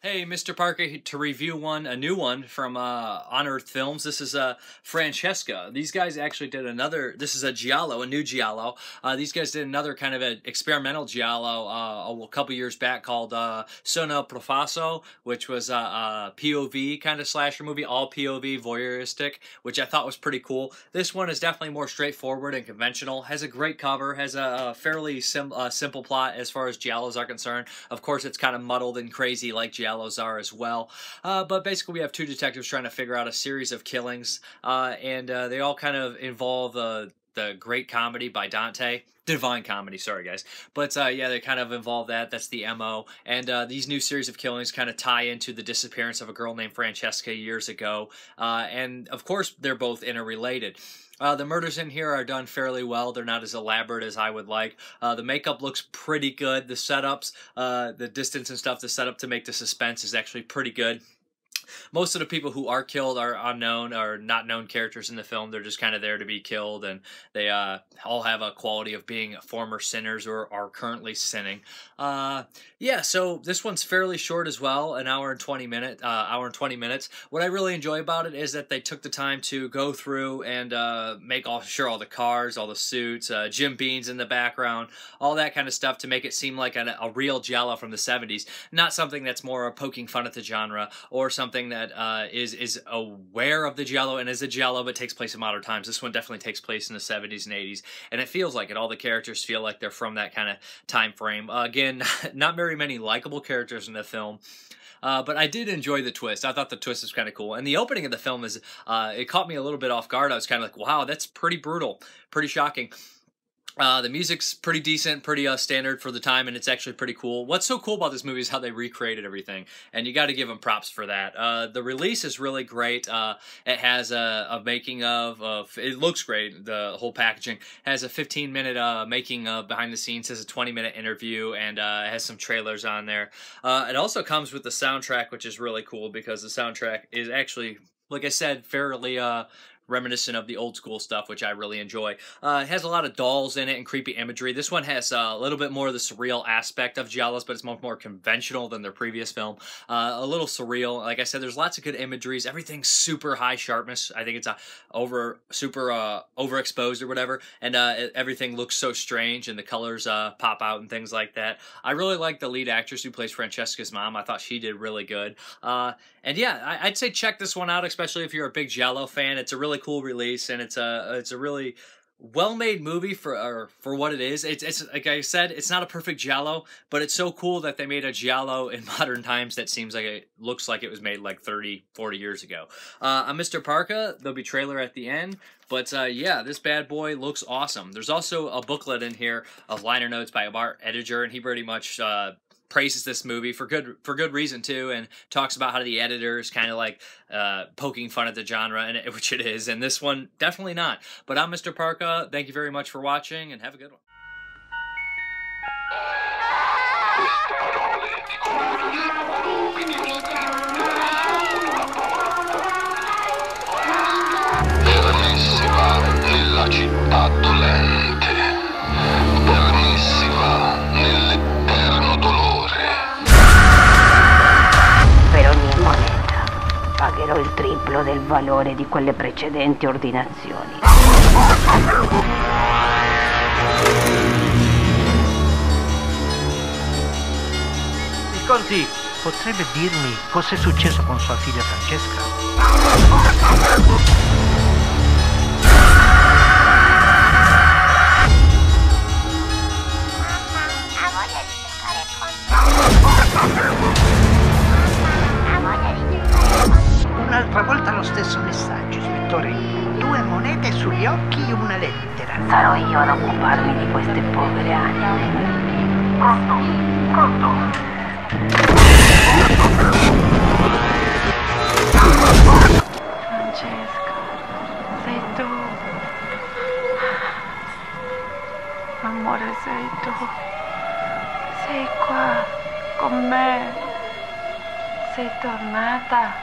Hey, Mrparka to review a new one from Unearthed Films. This is Francesca. These guys actually did another, this is a giallo, a new giallo. These guys did another kind of an experimental giallo a couple years back called Sono Profasso, which was a POV kind of slasher movie, all POV, voyeuristic, which I thought was pretty cool. This one is definitely more straightforward and conventional, has a great cover, has a fairly simple plot as far as giallos are concerned. Of course, it's kind of muddled and crazy like giallo are as well, but basically we have two detectives trying to figure out a series of killings, and they all kind of involve the great comedy by Dante. Divine comedy, sorry guys. But yeah, they kind of involve that. That's the MO. And these new series of killings kind of tie into the disappearance of a girl named Francesca years ago. And of course, they're both interrelated. The murders in here are done fairly well. They're not as elaborate as I would like. The makeup looks pretty good. The setups, the distance and stuff, the setup to make the suspense is actually pretty good. Most of the people who are killed are unknown or not known characters in the film. They're just kind of there to be killed, and they all have a quality of being former sinners or are currently sinning. Yeah, so this one's fairly short as well, an hour and 20 minutes. What I really enjoy about it is that they took the time to go through and make all the cars, all the suits, Jim Bean's in the background, all that kind of stuff to make it seem like a real giallo from the 70s, not something that's more poking fun at the genre or something that is aware of the giallo and is a giallo but takes place in modern times. This one definitely takes place in the 70s and 80s, and it feels like it. All the characters feel like they're from that kind of time frame. Again, not very many likable characters in the film. But I did enjoy the twist. I thought the twist was kind of cool. And the opening of the film is, it caught me a little bit off guard. I was kind of like, wow, that's pretty brutal, pretty shocking. The music's pretty decent, pretty standard for the time, and it's actually pretty cool. What's so cool about this movie is how they recreated everything, and you got to give them props for that. The release is really great. It has a making of, it looks great, the whole packaging. It has a 15-minute making of behind the scenes, has a 20-minute interview, and it has some trailers on there. It also comes with the soundtrack, which is really cool because the soundtrack is actually, like I said, fairly reminiscent of the old school stuff, which I really enjoy. It has a lot of dolls in it and creepy imagery. This one has a little bit more of the surreal aspect of giallos, but it's much more conventional than their previous film. A little surreal. Like I said, there's lots of good imageries. Everything's super high sharpness. I think it's super overexposed or whatever, and everything looks so strange, and the colors pop out and things like that. I really like the lead actress who plays Francesca's mom. I thought she did really good. And yeah, I'd say check this one out, especially if you're a big giallo fan. It's a really cool release, and it's a really well-made movie for what it is. It's like I said, it's not a perfect giallo, but it's so cool that they made a giallo in modern times that seems like it looks like it was made like 30, 40 years ago. I'm Mrparka. There'll be trailer at the end, but yeah, this bad boy looks awesome. There's also a booklet in here of liner notes by Art Editor, and he pretty much praises this movie for good reason too, and talks about how the editor is kind of like poking fun at the genre, and which it is, and this one definitely not. But I'm Mrparka. Thank you very much for watching, and have a good one. Nella città dolente, permissiva nell'eterno dolore. Per ogni moneta pagherò il triplo del valore di quelle precedenti ordinazioni. Visconti, potrebbe dirmi cos'è successo con sua figlia Francesca? Un'altra volta lo stesso messaggio, ispettore. 2 monete sugli occhi e una lettera. Sarò io ad occuparmi di queste povere anime. Pronto? Francesca, sei tu. Amore, sei tu. Sei qua con me. Sei tornata.